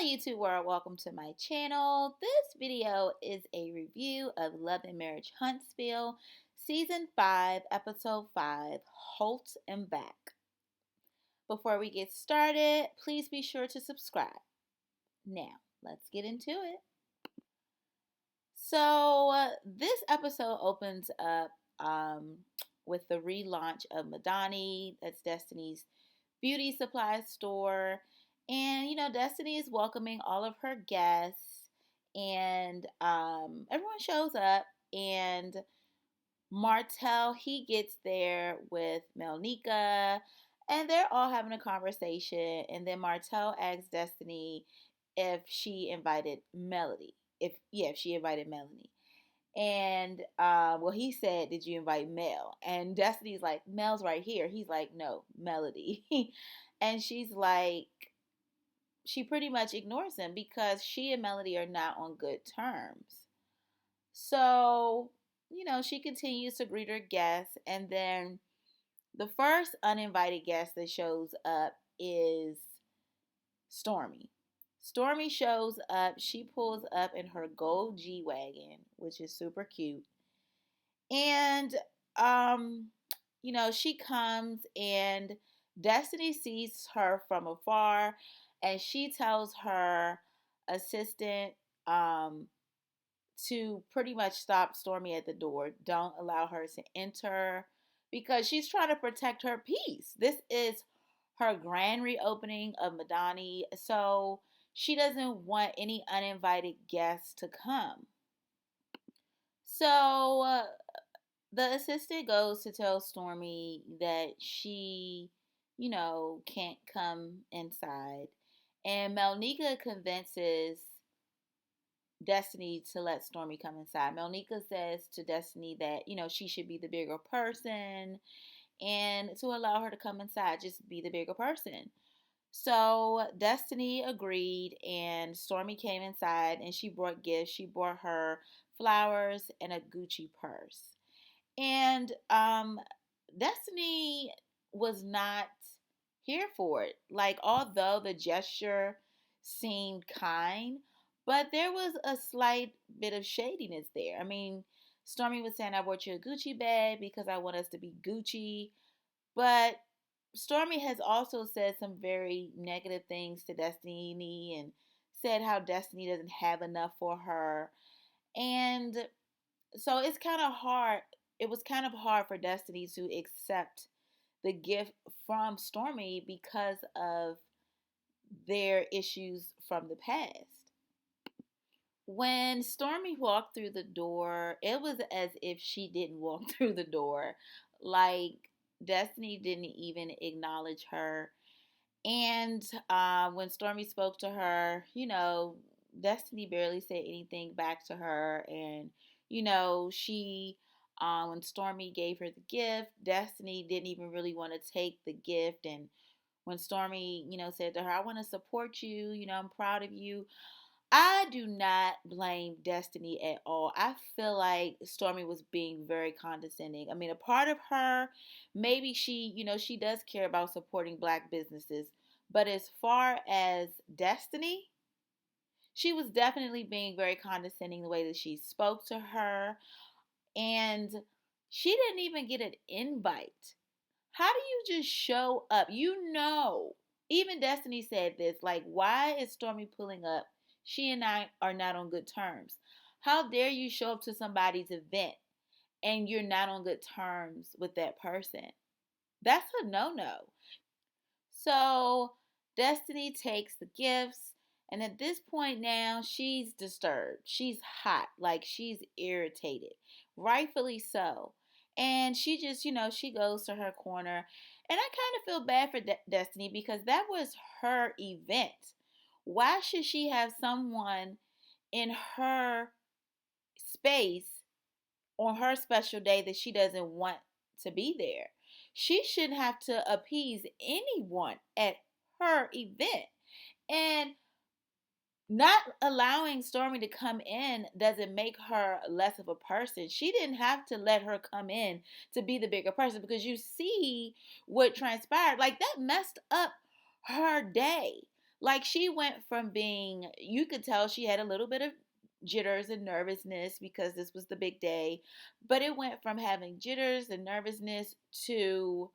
Hello YouTube world, welcome to my channel. This video is a review of Love and Marriage Huntsville, Season 5, Episode 5, Holt and Back. Before we get started, please be sure to subscribe. Now, let's get into it. So, this episode opens up with the relaunch of Madani, that's Destiny's beauty supply store. And, Destiny is welcoming all of her guests, and everyone shows up. And Martell, he gets there with Melnika, and they're all having a conversation. And then Martell asks Destiny if she invited Melody. If she invited Melanie. And he said, "Did you invite Mel?" And Destiny's like, "Mel's right here." He's like, "No, Melody." And she's like, she pretty much ignores him because she and Melody are not on good terms. So, she continues to greet her guests, and then the first uninvited guest that shows up is Stormy. Stormy shows up. She pulls up in her gold G-Wagon, which is super cute. And, she comes and Destiny sees her from afar, and she tells her assistant to pretty much stop Stormy at the door. Don't allow her to enter because she's trying to protect her peace. This is her grand reopening of Madani, so she doesn't want any uninvited guests to come. So the assistant goes to tell Stormy that she, can't come inside. And Melnika convinces Destiny to let Stormy come inside. Melnika says to Destiny that, she should be the bigger person and to allow her to come inside, just be the bigger person. So Destiny agreed, and Stormy came inside, and she brought gifts. She brought her flowers and a Gucci purse. And Destiny was not here for it. Like, although the gesture seemed kind, but there was a slight bit of shadiness there. I mean, Stormy was saying, "I bought you a Gucci bag because I want us to be Gucci." But Stormy has also said some very negative things to Destiny and said how Destiny doesn't have enough for her. And so it's kind of hard. It was kind of hard for Destiny to accept the gift from Stormy because of their issues from the past. When Stormy walked through the door, it was as if she didn't walk through the door. Like, Destiny didn't even acknowledge her. And when Stormy spoke to her, Destiny barely said anything back to her. And, she, when Stormy gave her the gift, Destiny didn't even really want to take the gift. And when Stormy, said to her, "I want to support you, I'm proud of you," I do not blame Destiny at all. I feel like Stormy was being very condescending. I mean, a part of her, maybe she does care about supporting black businesses. But as far as Destiny, she was definitely being very condescending the way that she spoke to her. And she didn't even get an invite. How do you just show up? Even Destiny said this, like, why is Stormy pulling up? She and I are not on good terms. How dare you show up to somebody's event and you're not on good terms with that person? That's a no-no. So Destiny takes the gifts, and at this point now, she's disturbed. She's hot, like she's irritated, rightfully so. And she just, she goes to her corner. And I kind of feel bad for Destiny because that was her event. Why should she have someone in her space on her special day that she doesn't want to be there? She shouldn't have to appease anyone at her event. And not allowing Stormy to come in doesn't make her less of a person. She didn't have to let her come in to be the bigger person, because you see what transpired. Like, that messed up her day. Like she went from being, you could tell she had a little bit of jitters and nervousness because this was the big day, but it went from having jitters and nervousness to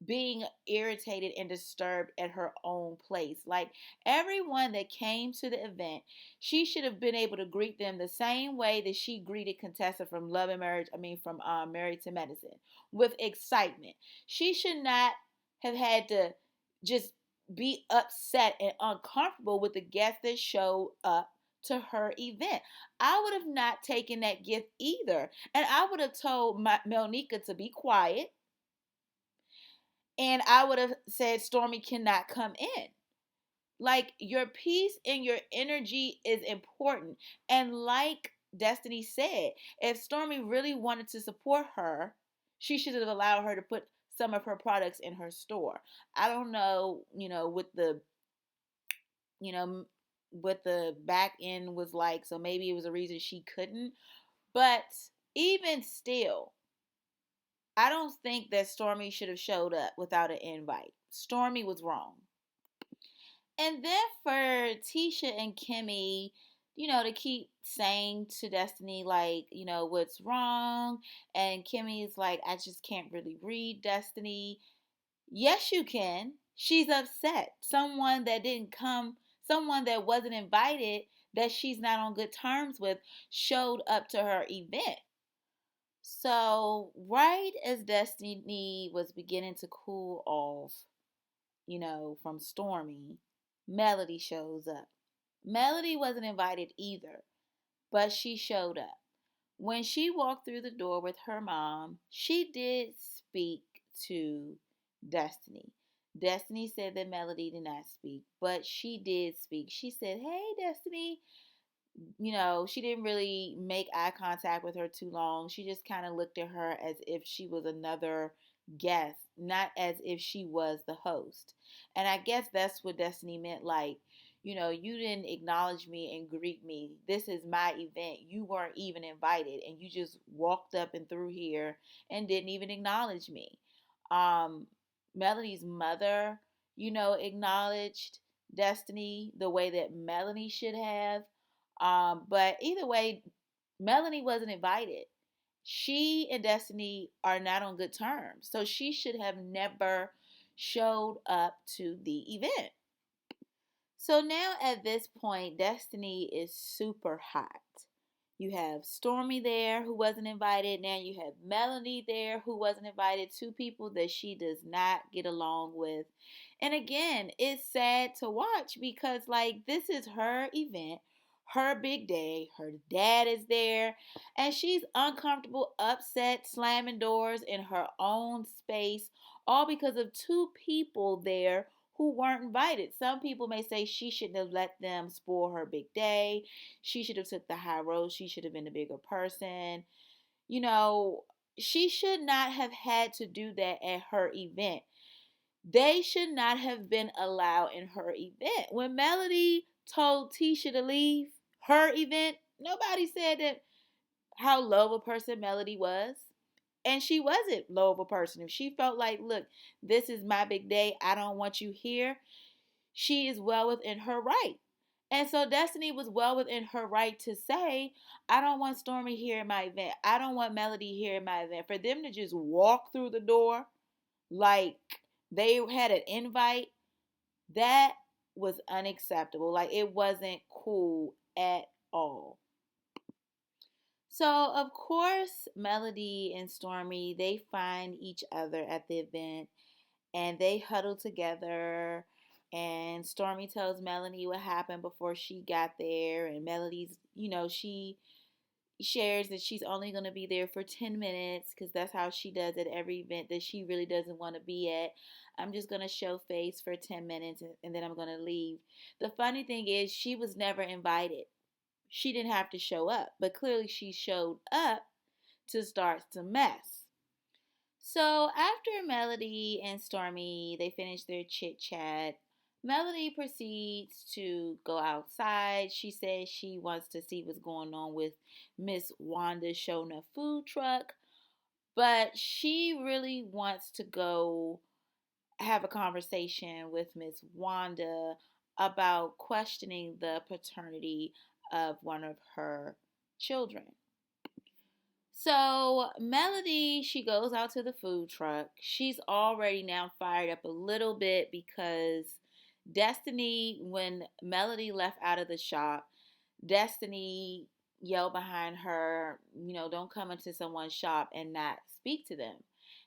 being irritated and disturbed at her own place. Like everyone that came to the event, she should have been able to greet them the same way that she greeted Contessa from Love and Marriage, from Married to Medicine, with excitement. She should not have had to just be upset and uncomfortable with the guests that showed up to her event. I would have not taken that gift either. And I would have told Melnika to be quiet, and I would have said Stormy cannot come in. Like your peace and your energy is important. And like Destiny said, if Stormy really wanted to support her, she should have allowed her to put some of her products in her store. I don't know, you know, what the back end was like, so maybe it was a reason she couldn't. But even still, I don't think that Stormy should have showed up without an invite. Stormy was wrong. And then for Tisha and Kimmy, to keep saying to Destiny, like, what's wrong? And Kimmy is like, I just can't really read Destiny. Yes, you can. She's upset. Someone that wasn't invited, that she's not on good terms with, showed up to her event. So, right as Destiny was beginning to cool off, from Stormy, Melody shows up. Melody wasn't invited either, but she showed up. When she walked through the door with her mom, she did speak to Destiny. Destiny said that Melody did not speak, but she did speak. She said, "Hey, Destiny." She didn't really make eye contact with her too long. She just kind of looked at her as if she was another guest, not as if she was the host. And I guess that's what Destiny meant. Like, you didn't acknowledge me and greet me. This is my event. You weren't even invited, and you just walked up and through here and didn't even acknowledge me. Um, Melody's mother, acknowledged Destiny the way that Melanie should have. But either way, Melanie wasn't invited. She and Destiny are not on good terms. So she should have never showed up to the event. So now at this point, Destiny is super hot. You have Stormy there who wasn't invited. Now you have Melanie there who wasn't invited. Two people that she does not get along with. And again, it's sad to watch because, like, this is her event, her big day. Her dad is there, and she's uncomfortable, upset, slamming doors in her own space, all because of two people there who weren't invited. Some people may say she shouldn't have let them spoil her big day. She should have took the high road. She should have been a bigger person. You know, she should not have had to do that at her event. They should not have been allowed in her event. When Melody told Tisha to leave her event, nobody said that how low of a person Melody was. And she wasn't low of a person. If she felt like, look, this is my big day, I don't want you here, she is well within her right. And so Destiny was well within her right to say, I don't want Stormy here in my event. I don't want Melody here in my event. For them to just walk through the door like they had an invite, that was unacceptable. Like it wasn't cool at all. So, of course, Melody and Stormy, they find each other at the event and they huddle together. And Stormy tells Melanie what happened before she got there. And Melody's, she shares that she's only going to be there for 10 minutes because that's how she does at every event that she really doesn't want to be at. I'm just going to show face for 10 minutes and then I'm going to leave. The funny thing is, she was never invited. She didn't have to show up, but clearly she showed up to start some mess. So after Melody and Stormy, they finish their chit chat, Melody proceeds to go outside. She says she wants to see what's going on with Miss Wanda's Shona food truck, but she really wants to go have a conversation with Miss Wanda about questioning the paternity of one of her children. So Melody, she goes out to the food truck. She's already now fired up a little bit because Destiny, when Melody left out of the shop, Destiny yelled behind her, don't come into someone's shop and not speak to them.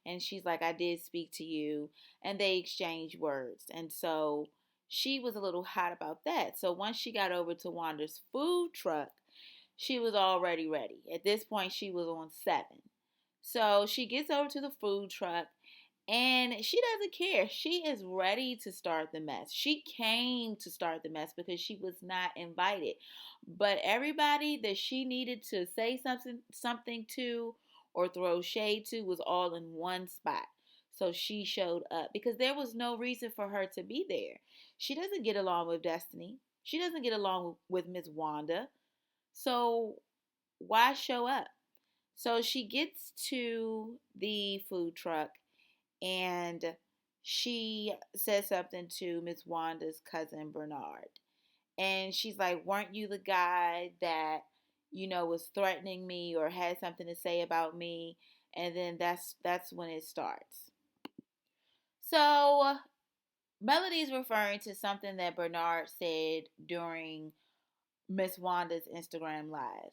And she's like, I did speak to you. And they exchanged words. And so she was a little hot about that. So once she got over to Wanda's food truck, she was already ready. At this point, she was on 7. So she gets over to the food truck and she doesn't care. She is ready to start the mess. She came to start the mess because she was not invited. But everybody that she needed to say something to or throw shade to was all in one spot. So she showed up because there was no reason for her to be there. She doesn't get along with Destiny. She doesn't get along with Miss Wanda. So why show up? So she gets to the food truck and she says something to Miss Wanda's cousin Bernard. And she's like, weren't you the guy that, was threatening me or had something to say about me? And then that's when it starts. So Melody's referring to something that Bernard said during Miss Wanda's Instagram live.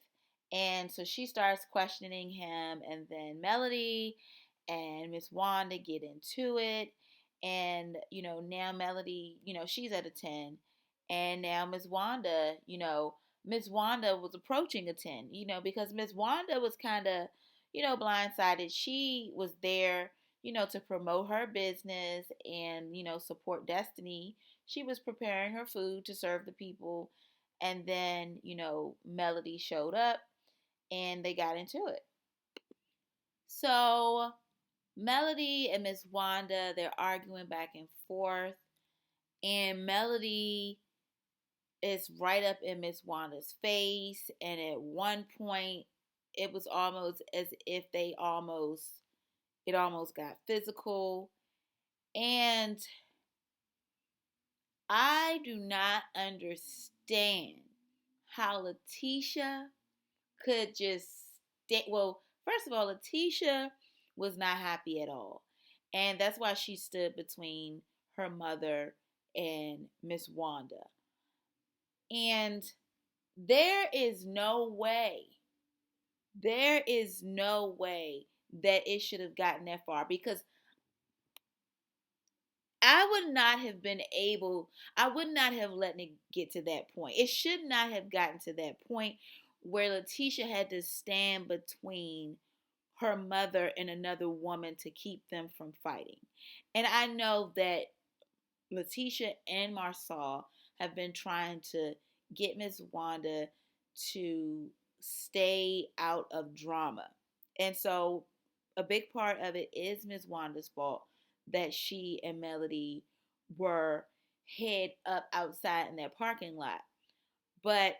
And so she starts questioning him, and then Melody and Miss Wanda get into it. And, now Melody, she's at a 10. And now Miss Wanda was approaching a 10, because Miss Wanda was kind of, blindsided. She was there, to promote her business and, support Destiny. She was preparing her food to serve the people, and then, Melody showed up and they got into it. So Melody and Miss Wanda, they're arguing back and forth. And Melody is right up in Miss Wanda's face. And at one point, it was almost as if it almost got physical. And I do not understand how Letitia could just well, first of all, Letitia was not happy at all. And that's why she stood between her mother and Miss Wanda. And there is no way, there is no way that it should have gotten that far, because I would not have let it get to that point. It should not have gotten to that point where Letitia had to stand between her mother and another woman to keep them from fighting. And I know that Letitia and Marsau have been trying to get Miss Wanda to stay out of drama. And so a big part of it is Miss Wanda's fault that she and Melody were head up outside in that parking lot. But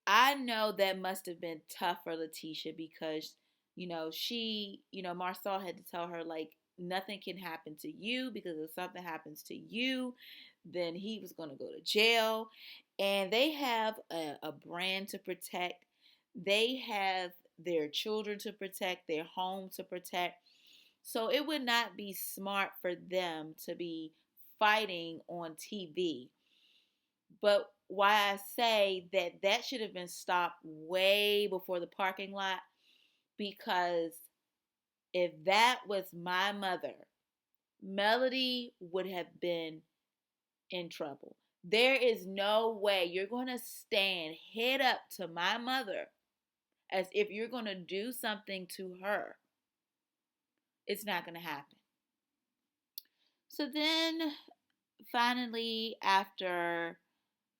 I know that must have been tough for Letitia because, Marsau had to tell her, like, nothing can happen to you, because if something happens to you, then he was going to go to jail. And they have a brand to protect. They have their children to protect, their home to protect. So it would not be smart for them to be fighting on TV. But why I say that should have been stopped way before the parking lot, because if that was my mother, Melody would have been in trouble. There is no way you're going to stand head up to my mother as if you're going to do something to her. It's not going to happen. So then finally, after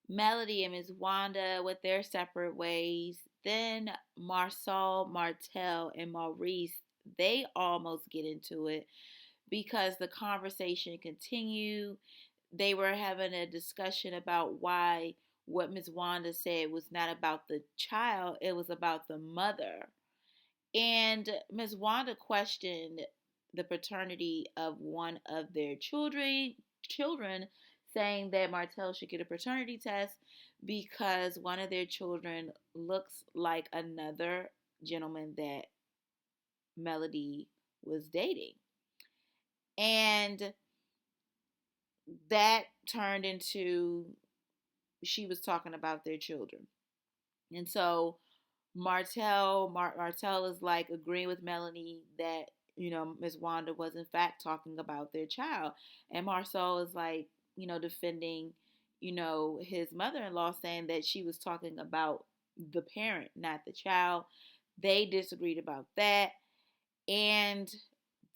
Melody and Miss Wanda with their separate ways, then Marsau, Martell, and Maurice, they almost get into it because the conversation continued. They were having a discussion about why what Miss Wanda said was not about the child, it was about the mother. And Miss Wanda questioned the paternity of one of their children, saying that Martell should get a paternity test because one of their children looks like another gentleman that Melody was dating. And that turned into she was talking about their children. And so Martell is like agreeing with Melanie that, Miss Wanda was in fact talking about their child. And Marcel is like, defending, his mother-in-law, saying that she was talking about the parent, not the child. They disagreed about that. And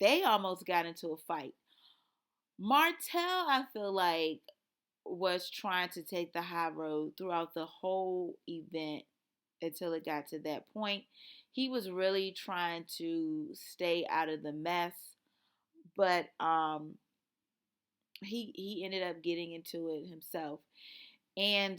they almost got into a fight. Martell, I feel like, was trying to take the high road throughout the whole event until it got to that point. He was really trying to stay out of the mess, but he ended up getting into it himself. And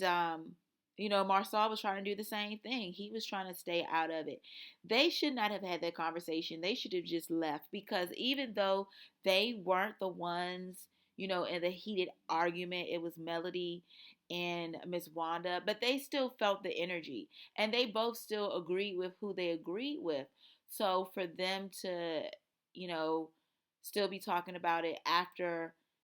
Marsal was trying to do the same thing. He was trying to stay out of it. They should not have had that conversation. They should have just left, because even though they weren't the ones, in the heated argument, it was Melody and Miss Wanda, but they still felt the energy, and they both still agreed with who they agreed with. So for them to, you know, still be talking about it after